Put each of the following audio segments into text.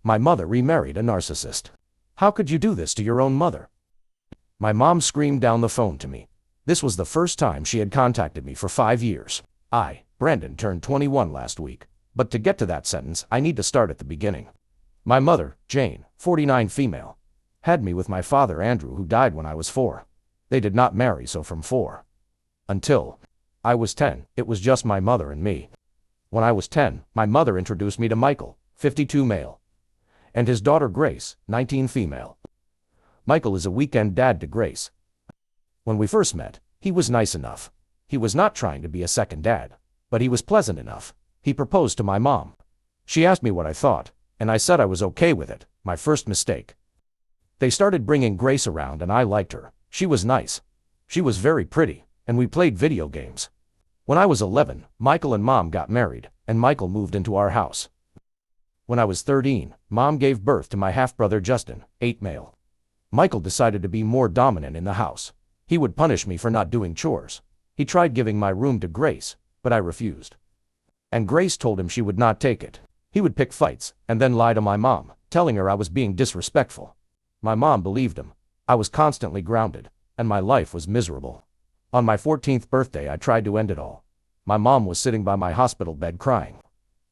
My mother remarried a narcissist. How could you do this to your own mother? My mom screamed down the phone to me. This was the first time she had contacted me for 5 years. Brandon, turned 21 last week. But to get to that sentence, I need to start at the beginning. My mother, Jane, 49, female, had me with my father Andrew, who died when I was 4. They did not marry, so from 4 until I was 10, it was just my mother and me. When I was 10, my mother introduced me to Michael, 52, male, and his daughter Grace, 19, female. Michael is a weekend dad to Grace. When we first met, he was nice enough. He was not trying to be a second dad, but he was pleasant enough. He proposed to my mom. She asked me what I thought, and I said I was okay with it, my first mistake. They started bringing Grace around and I liked her. She was nice. She was very pretty, and we played video games. When I was 11, Michael and Mom got married, and Michael moved into our house. When I was 13, Mom gave birth to my half-brother Justin, 8, male. Michael decided to be more dominant in the house. He would punish me for not doing chores. He tried giving my room to Grace, but I refused. And Grace told him she would not take it. He would pick fights, and then lie to my mom, telling her I was being disrespectful. My mom believed him. I was constantly grounded, and my life was miserable. On my 14th birthday I tried to end it all. My mom was sitting by my hospital bed crying.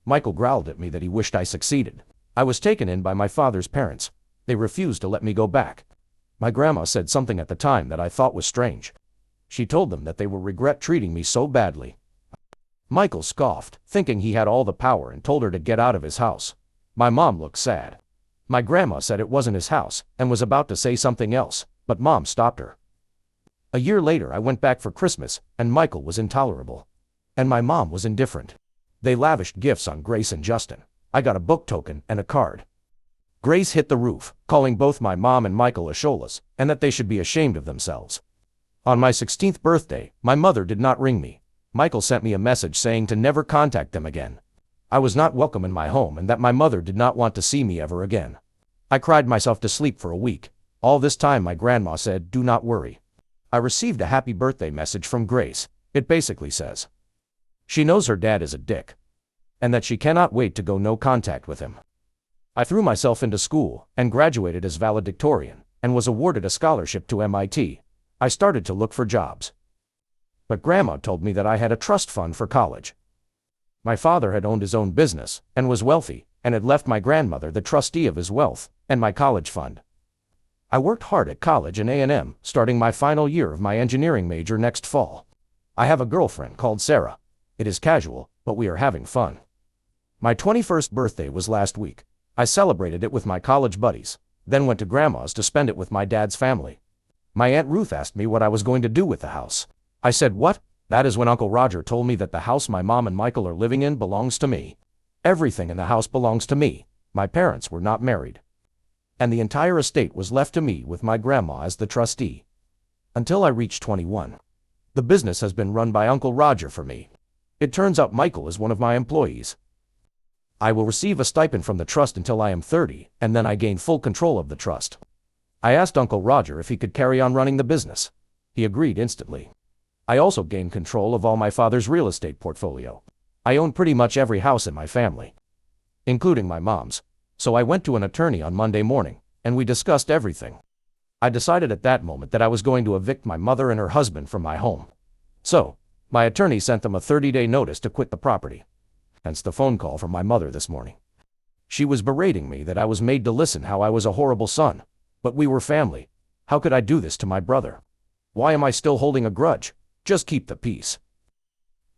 Michael growled at me that he wished I succeeded. I was taken in by my father's parents. They refused to let me go back. My grandma said something at the time that I thought was strange. She told them that they would regret treating me so badly. Michael scoffed, thinking he had all the power, and told her to get out of his house. My mom looked sad. My grandma said it wasn't his house, and was about to say something else, but Mom stopped her. A year later I went back for Christmas, and Michael was intolerable. And my mom was indifferent. They lavished gifts on Grace and Justin. I got a book token and a card. Grace hit the roof, calling both my mom and Michael Asholas, and that they should be ashamed of themselves. On my 16th birthday, my mother did not ring me. Michael sent me a message saying to never contact them again. I was not welcome in my home and that my mother did not want to see me ever again. I cried myself to sleep for a week. All this time my grandma said, "Do not worry." I received a happy birthday message from Grace. It basically says she knows her dad is a dick, and that she cannot wait to go no contact with him. I threw myself into school and graduated as valedictorian and was awarded a scholarship to MIT. I started to look for jobs. But Grandma told me that I had a trust fund for college. My father had owned his own business and was wealthy and had left my grandmother the trustee of his wealth and my college fund. I worked hard at college and A&M, starting my final year of my engineering major next fall. I have a girlfriend called Sarah. It is casual, but we are having fun. My 21st birthday was last week. I celebrated it with my college buddies, then went to Grandma's to spend it with my dad's family. My Aunt Ruth asked me what I was going to do with the house. I said, "What?" That is when Uncle Roger told me that the house my mom and Michael are living in belongs to me. Everything in the house belongs to me. My parents were not married. And the entire estate was left to me with my grandma as the trustee. Until I reached 21. The business has been run by Uncle Roger for me. It turns out Michael is one of my employees. I will receive a stipend from the trust until I am 30, and then I gain full control of the trust. I asked Uncle Roger if he could carry on running the business. He agreed instantly. I also gained control of all my father's real estate portfolio. I own pretty much every house in my family, including my mom's. So I went to an attorney on Monday morning, and we discussed everything. I decided at that moment that I was going to evict my mother and her husband from my home. So, my attorney sent them a 30-day notice to quit the property. Hence the phone call from my mother this morning. She was berating me that I was made to listen how I was a horrible son. But we were family. How could I do this to my brother? Why am I still holding a grudge? Just keep the peace.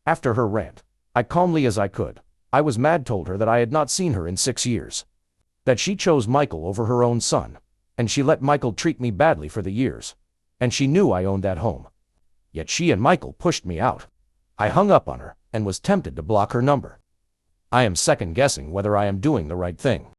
After her rant, I calmly as I could, I was mad, told her that I had not seen her in 6 years. That she chose Michael over her own son, and she let Michael treat me badly for the years. And she knew I owned that home. Yet she and Michael pushed me out. I hung up on her and was tempted to block her number. I am second-guessing whether I am doing the right thing.